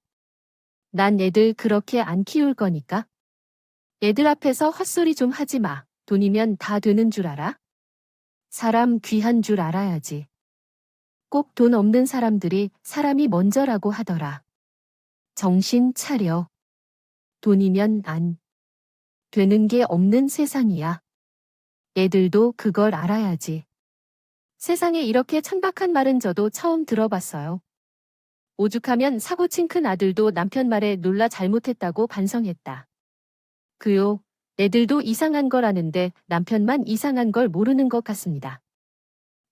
난 애들 그렇게 안 키울 거니까. 애들 앞에서 헛소리 좀 하지 마. 돈이면 다 되는 줄 알아? 사람 귀한 줄 알아야지. 꼭 돈 없는 사람들이 사람이 먼저라고 하더라. 정신 차려. 돈이면 안 되는 게 없는 세상이야. 애들도 그걸 알아야지. 세상에 이렇게 천박한 말은 저도 처음 들어봤어요. 오죽하면 사고친 큰 아들도 남편 말에 놀라 잘못했다고 반성했다. 그요, 애들도 이상한 걸 아는데 남편만 이상한 걸 모르는 것 같습니다.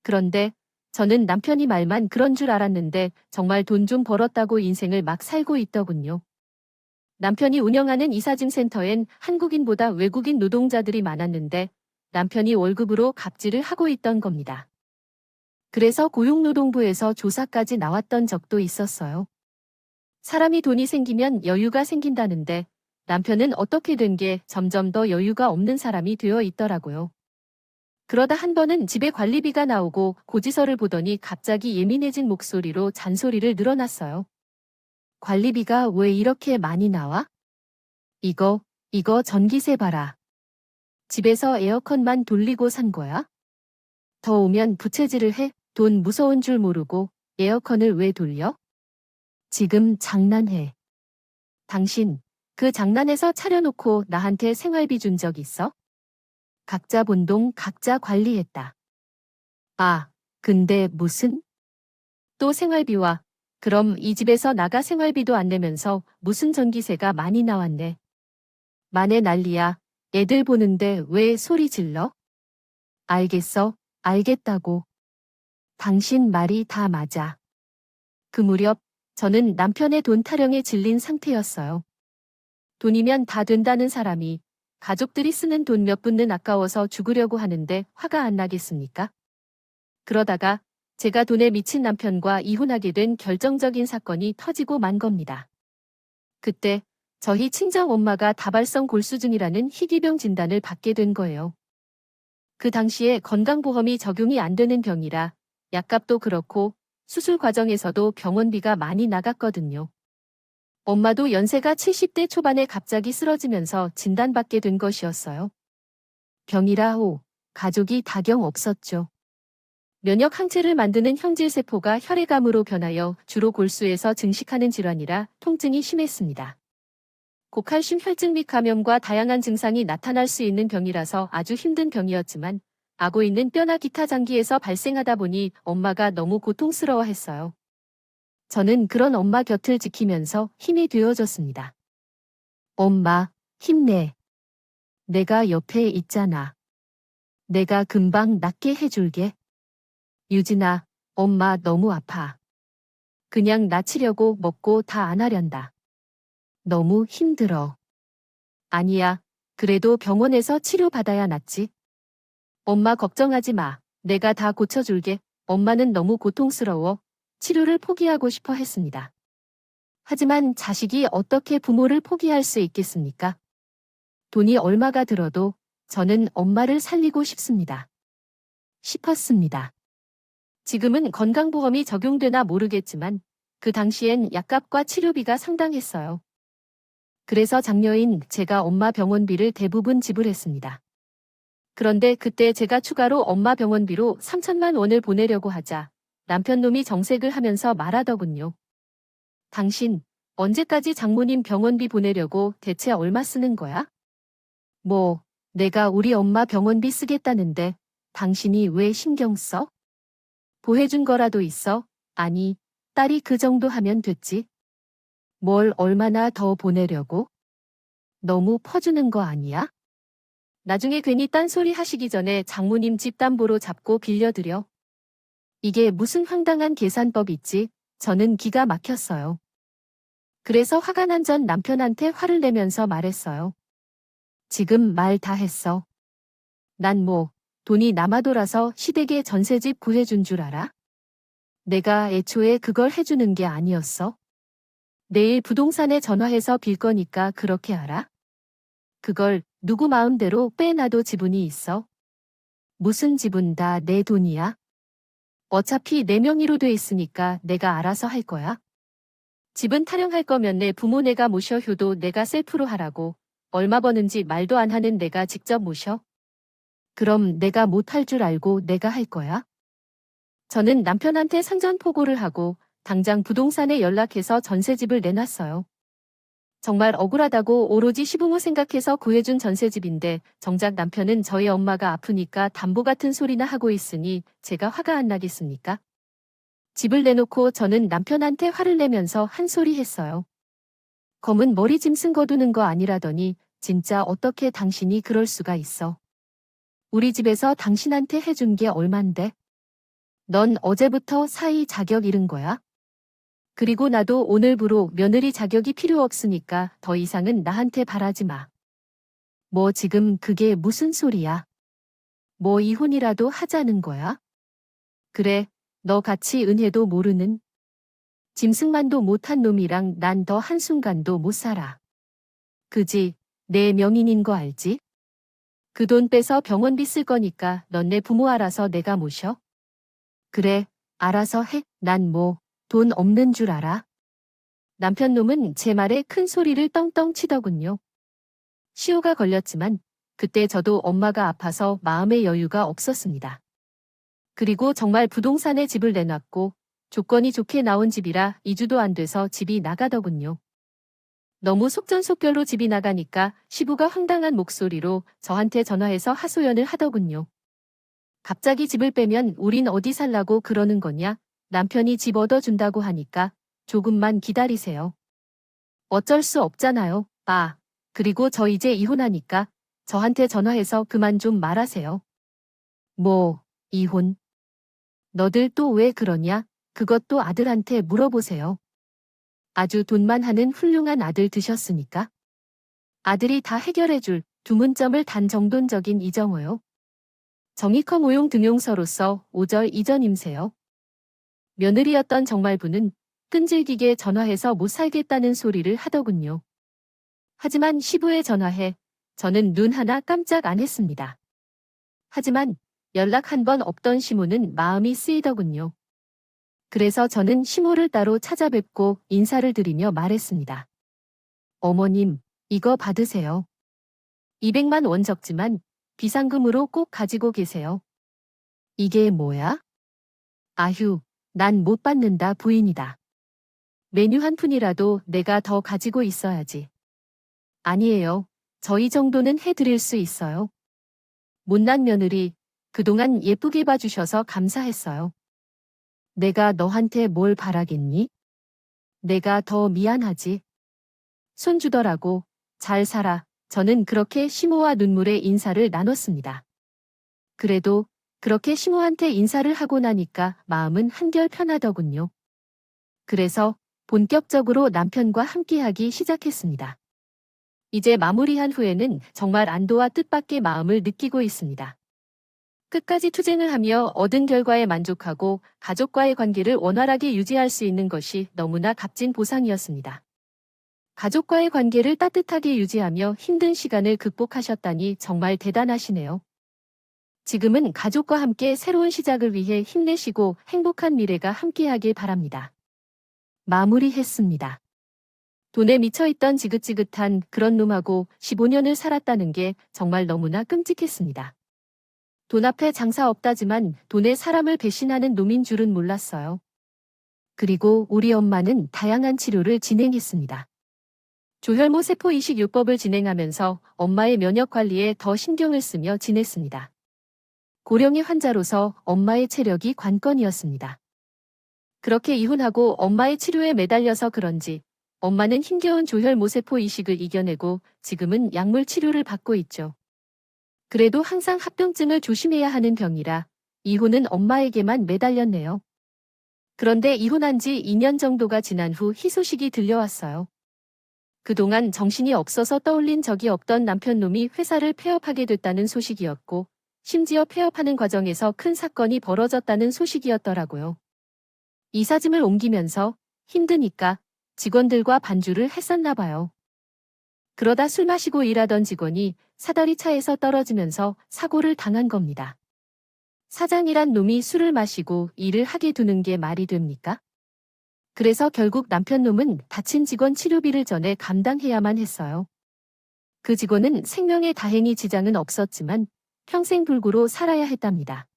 그런데 저는 남편이 말만 그런 줄 알았는데 정말 돈 좀 벌었다고 인생을 막 살고 있더군요. 남편이 운영하는 이사짐센터엔 한국인보다 외국인 노동자들이 많았는데 남편이 월급으로 갑질을 하고 있던 겁니다. 그래서 고용노동부에서 조사까지 나왔던 적도 있었어요. 사람이 돈이 생기면 여유가 생긴다는데 남편은 어떻게 된 게 점점 더 여유가 없는 사람이 되어 있더라고요. 그러다 한 번은 집에 관리비가 나오고 고지서를 보더니 갑자기 예민해진 목소리로 잔소리를 늘어놨어요. 관리비가 왜 이렇게 많이 나와? 이거 전기세 봐라. 집에서 에어컨만 돌리고 산 거야? 더 오면 부채질을 해? 돈 무서운 줄 모르고 에어컨을 왜 돌려? 지금 장난해. 당신, 그 장난에서 차려놓고 나한테 생활비 준 적 있어? 각자 본동 각자 관리했다. 아, 근데 무슨? 또 생활비와, 그럼 이 집에서 나가 생활비도 안 내면서 무슨 전기세가 많이 나왔네. 만에 난리야. 애들 보는데 왜 소리 질러? 알겠어, 알겠다고. 당신 말이 다 맞아. 그 무렵 저는 남편의 돈 타령에 질린 상태였어요. 돈이면 다 된다는 사람이 가족들이 쓰는 돈 몇 푼은 아까워서 죽으려고 하는데 화가 안 나겠습니까? 그러다가 제가 돈에 미친 남편과 이혼하게 된 결정적인 사건이 터지고 만 겁니다. 그때 저희 친정엄마가 다발성 골수증이라는 희귀병 진단을 받게 된 거예요. 그 당시에 건강보험이 적용이 안 되는 병이라 약값도 그렇고 수술 과정에서도 병원비가 많이 나갔거든요. 엄마도 연세가 70대 초반에 갑자기 쓰러지면서 진단받게 된 것이었어요. 병이라 가족이 다경 없었죠. 면역 항체를 만드는 형질세포가 혈액암으로 변하여 주로 골수에서 증식하는 질환이라 통증이 심했습니다. 고칼슘 혈증 및 감염과 다양한 증상이 나타날 수 있는 병이라서 아주 힘든 병이었지만 아고 있는 뼈나 기타 장기에서 발생하다 보니 엄마가 너무 고통스러워했어요. 저는 그런 엄마 곁을 지키면서 힘이 되어줬습니다. 엄마, 힘내. 내가 옆에 있잖아. 내가 금방 낫게 해줄게. 유진아, 엄마 너무 아파. 그냥 나치려고 먹고 다 안 하련다. 너무 힘들어. 아니야. 그래도 병원에서 치료받아야 낫지. 엄마 걱정하지 마. 내가 다 고쳐줄게. 엄마는 너무 고통스러워 치료를 포기하고 싶어 했습니다. 하지만 자식이 어떻게 부모를 포기할 수 있겠습니까? 돈이 얼마가 들어도 저는 엄마를 살리고 싶었습니다. 지금은 건강보험이 적용되나 모르겠지만 그 당시엔 약값과 치료비가 상당했어요. 그래서 장녀인 제가 엄마 병원비를 대부분 지불했습니다. 그런데 그때 제가 추가로 엄마 병원비로 3천만 원을 보내려고 하자 남편놈이 정색을 하면서 말하더군요. 당신 언제까지 장모님 병원비 보내려고 대체 얼마 쓰는 거야? 뭐, 내가 우리 엄마 병원비 쓰겠다는데 당신이 왜 신경 써? 보해준 거라도 있어? 아니, 딸이 그 정도 하면 됐지. 뭘 얼마나 더 보내려고? 너무 퍼주는 거 아니야? 나중에 괜히 딴소리 하시기 전에 장모님 집 담보로 잡고 빌려드려. 이게 무슨 황당한 계산법 있지? 저는 기가 막혔어요. 그래서 화가 난 전 남편한테 화를 내면서 말했어요. 지금 말 다 했어. 난 뭐, 돈이 남아돌아서 시댁에 전셋집 구해준 줄 알아? 내가 애초에 그걸 해주는 게 아니었어. 내일 부동산에 전화해서 빌 거니까 그렇게 알아? 그걸 누구 마음대로 빼놔도 지분이 있어? 무슨 지분 다 내 돈이야? 어차피 내 명의로 돼 있으니까 내가 알아서 할 거야. 집은 타령할 거면 내 부모 내가 모셔 효도 내가 셀프로 하라고. 얼마 버는지 말도 안 하는 내가 직접 모셔. 그럼 내가 못할 줄 알고 내가 할 거야? 저는 남편한테 상전포고를 하고 당장 부동산에 연락해서 전세집을 내놨어요. 정말 억울하다고 오로지 시부모 생각해서 구해준 전세집인데 정작 남편은 저희 엄마가 아프니까 담보 같은 소리나 하고 있으니 제가 화가 안 나겠습니까? 집을 내놓고 저는 남편한테 화를 내면서 한 소리 했어요. 검은 머리 짐승 거두는 거 아니라더니 진짜 어떻게 당신이 그럴 수가 있어. 우리 집에서 당신한테 해준 게 얼만데? 넌 어제부터 사위 자격 잃은 거야? 그리고 나도 오늘부로 며느리 자격이 필요 없으니까 더 이상은 나한테 바라지 마. 뭐 지금 그게 무슨 소리야? 뭐 이혼이라도 하자는 거야? 그래, 너 같이 은혜도 모르는 짐승만도 못한 놈이랑 난 더 한순간도 못 살아. 그지, 내 명인인 거 알지? 그 돈 빼서 병원비 쓸 거니까 넌 내 부모 알아서 내가 모셔. 그래, 알아서 해. 난 뭐, 돈 없는 줄 알아? 남편 놈은 제 말에 큰 소리를 떵떵 치더군요. 시효가 걸렸지만 그때 저도 엄마가 아파서 마음의 여유가 없었습니다. 그리고 정말 부동산에 집을 내놨고 조건이 좋게 나온 집이라 2주도 안 돼서 집이 나가더군요. 너무 속전속결로 집이 나가니까 시부가 황당한 목소리로 저한테 전화해서 하소연을 하더군요. 갑자기 집을 빼면 우린 어디 살라고 그러는 거냐? 남편이 집 얻어준다고 하니까 조금만 기다리세요. 어쩔 수 없잖아요. 아, 그리고 저 이제 이혼하니까 저한테 전화해서 그만 좀 말하세요. 뭐, 이혼? 너들 또 왜 그러냐? 그것도 아들한테 물어보세요. 아주 돈만 하는 훌륭한 아들 드셨으니까. 아들이 다 해결해줄 두 문점을 단 정돈적인 이정호요. 정의컴 오용 등용서로서 5절 이전임세요. 며느리였던 정말부는 끈질기게 전화해서 못 살겠다는 소리를 하더군요. 하지만 시부에 전화해 저는 눈 하나 깜짝 안 했습니다. 하지만 연락 한 번 없던 시모는 마음이 쓰이더군요. 그래서 저는 시모를 따로 찾아뵙고 인사를 드리며 말했습니다. 어머님, 이거 받으세요. 200만 원 적지만 비상금으로 꼭 가지고 계세요. 이게 뭐야? 아휴, 난 못 받는다 부인이다. 메뉴 한 푼이라도 내가 더 가지고 있어야지. 아니에요. 저희 정도는 해드릴 수 있어요. 못난 며느리, 그동안 예쁘게 봐주셔서 감사했어요. 내가 너한테 뭘 바라겠니? 내가 더 미안하지. 손 주더라고. 잘 살아. 저는 그렇게 시모와 눈물의 인사를 나눴습니다. 그래도 그렇게 시모한테 인사를 하고 나니까 마음은 한결 편하더군요. 그래서 본격적으로 남편과 함께하기 시작했습니다. 이제 마무리한 후에는 정말 안도와 뜻밖의 마음을 느끼고 있습니다. 끝까지 투쟁을 하며 얻은 결과에 만족하고 가족과의 관계를 원활하게 유지할 수 있는 것이 너무나 값진 보상이었습니다. 가족과의 관계를 따뜻하게 유지하며 힘든 시간을 극복하셨다니 정말 대단하시네요. 지금은 가족과 함께 새로운 시작을 위해 힘내시고 행복한 미래가 함께하길 바랍니다. 마무리했습니다. 돈에 미쳐있던 지긋지긋한 그런 놈하고 15년을 살았다는 게 정말 너무나 끔찍했습니다. 돈 앞에 장사 없다지만 돈에 사람을 배신하는 놈인 줄은 몰랐어요. 그리고 우리 엄마는 다양한 치료를 진행했습니다. 조혈모 세포 이식 요법을 진행하면서 엄마의 면역 관리에 더 신경을 쓰며 지냈습니다. 고령의 환자로서 엄마의 체력이 관건이었습니다. 그렇게 이혼하고 엄마의 치료에 매달려서 그런지 엄마는 힘겨운 조혈모 세포 이식을 이겨내고 지금은 약물 치료를 받고 있죠. 그래도 항상 합병증을 조심해야 하는 병이라 이혼은 엄마에게만 매달렸네요. 그런데 이혼한 지 2년 정도가 지난 후 희소식이 들려왔어요. 그동안 정신이 없어서 떠올린 적이 없던 남편놈이 회사를 폐업하게 됐다는 소식이었고 심지어 폐업하는 과정에서 큰 사건이 벌어졌다는 소식이었더라고요. 이삿짐을 옮기면서 힘드니까 직원들과 반주를 했었나 봐요. 그러다 술 마시고 일하던 직원이 사다리 차에서 떨어지면서 사고를 당한 겁니다. 사장이란 놈이 술을 마시고 일을 하게 두는 게 말이 됩니까? 그래서 결국 남편놈은 다친 직원 치료비를 전에 감당해야만 했어요. 그 직원은 생명에 다행히 지장은 없었지만 평생 불구로 살아야 했답니다.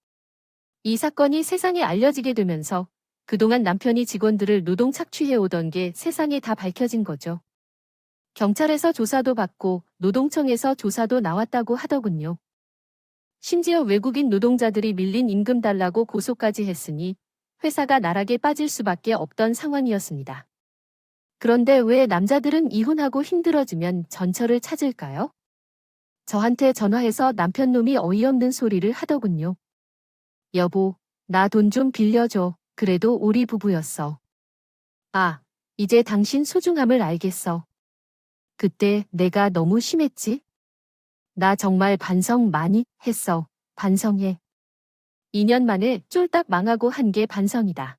이 사건이 세상에 알려지게 되면서 그동안 남편이 직원들을 노동 착취해 오던 게 세상에 다 밝혀진 거죠. 경찰에서 조사도 받고 노동청에서 조사도 나왔다고 하더군요. 심지어 외국인 노동자들이 밀린 임금 달라고 고소까지 했으니 회사가 나락에 빠질 수밖에 없던 상황이었습니다. 그런데 왜 남자들은 이혼하고 힘들어지면 전철을 찾을까요? 저한테 전화해서 남편놈이 어이없는 소리를 하더군요. 여보, 나 돈 좀 빌려줘. 그래도 우리 부부였어. 아, 이제 당신 소중함을 알겠어. 그때 내가 너무 심했지? 나 정말 반성 많이 했어. 반성해. 2년 만에 쫄딱 망하고 한 게 반성이다.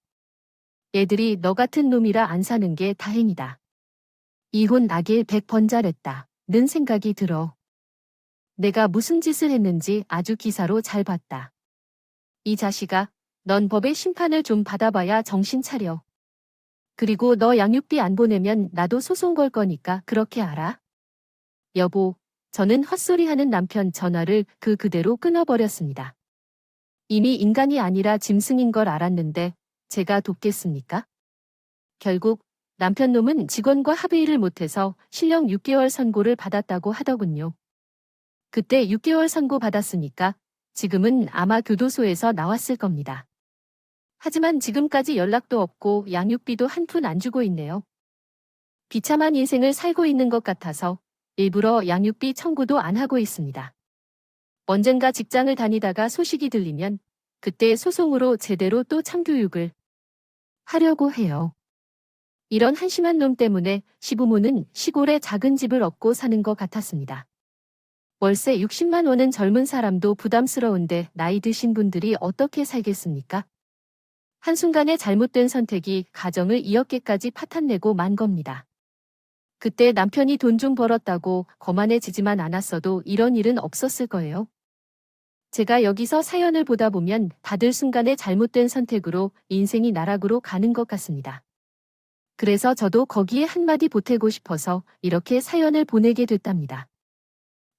애들이 너 같은 놈이라 안 사는 게 다행이다. 이혼 나길 100번 잘했다. 는 생각이 들어. 내가 무슨 짓을 했는지 아주 기사로 잘 봤다. 이 자식아, 넌 법의 심판을 좀 받아봐야 정신 차려. 그리고 너 양육비 안 보내면 나도 소송 걸 거니까 그렇게 알아? 여보, 저는 헛소리하는 남편 전화를 그대로 끊어버렸습니다. 이미 인간이 아니라 짐승인 걸 알았는데 제가 돕겠습니까? 결국 남편놈은 직원과 합의를 못해서 실형 6개월 선고를 받았다고 하더군요. 그때 6개월 선고 받았으니까 지금은 아마 교도소에서 나왔을 겁니다. 하지만 지금까지 연락도 없고 양육비도 한 푼 안 주고 있네요. 비참한 인생을 살고 있는 것 같아서 일부러 양육비 청구도 안 하고 있습니다. 언젠가 직장을 다니다가 소식이 들리면 그때 소송으로 제대로 또 참교육을 하려고 해요. 이런 한심한 놈 때문에 시부모는 시골에 작은 집을 얻고 사는 것 같았습니다. 월세 60만 원은 젊은 사람도 부담스러운데 나이 드신 분들이 어떻게 살겠습니까? 한순간의 잘못된 선택이 가정을 이렇게까지 파탄내고 만 겁니다. 그때 남편이 돈 좀 벌었다고 거만해지지만 않았어도 이런 일은 없었을 거예요. 제가 여기서 사연을 보다 보면 다들 순간의 잘못된 선택으로 인생이 나락으로 가는 것 같습니다. 그래서 저도 거기에 한마디 보태고 싶어서 이렇게 사연을 보내게 됐답니다.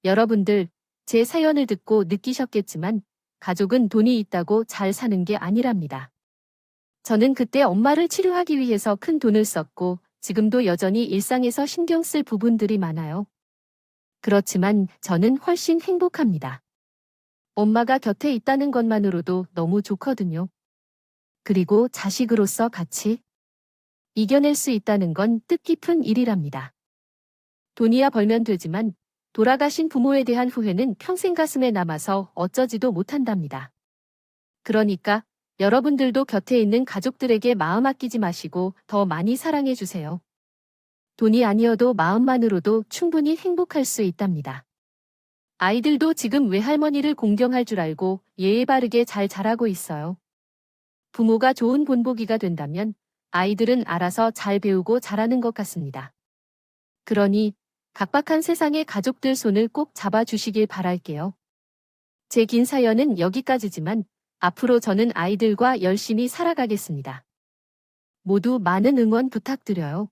여러분들, 제 사연을 듣고 느끼셨겠지만 가족은 돈이 있다고 잘 사는 게 아니랍니다. 저는 그때 엄마를 치료하기 위해서 큰 돈을 썼고 지금도 여전히 일상에서 신경 쓸 부분들이 많아요. 그렇지만 저는 훨씬 행복합니다. 엄마가 곁에 있다는 것만으로도 너무 좋거든요. 그리고 자식으로서 같이 이겨낼 수 있다는 건 뜻깊은 일이랍니다. 돈이야 벌면 되지만 돌아가신 부모에 대한 후회는 평생 가슴에 남아서 어쩌지도 못한답니다. 그러니까 여러분들도 곁에 있는 가족들에게 마음 아끼지 마시고 더 많이 사랑해 주세요. 돈이 아니어도 마음만으로도 충분히 행복할 수 있답니다. 아이들도 지금 외할머니를 공경할 줄 알고 예의 바르게 잘 자라고 있어요. 부모가 좋은 본보기가 된다면 아이들은 알아서 잘 배우고 자라는 것 같습니다. 그러니 각박한 세상의 가족들 손을 꼭 잡아주시길 바랄게요. 제 긴 사연은 여기까지지만 앞으로 저는 아이들과 열심히 살아가겠습니다. 모두 많은 응원 부탁드려요.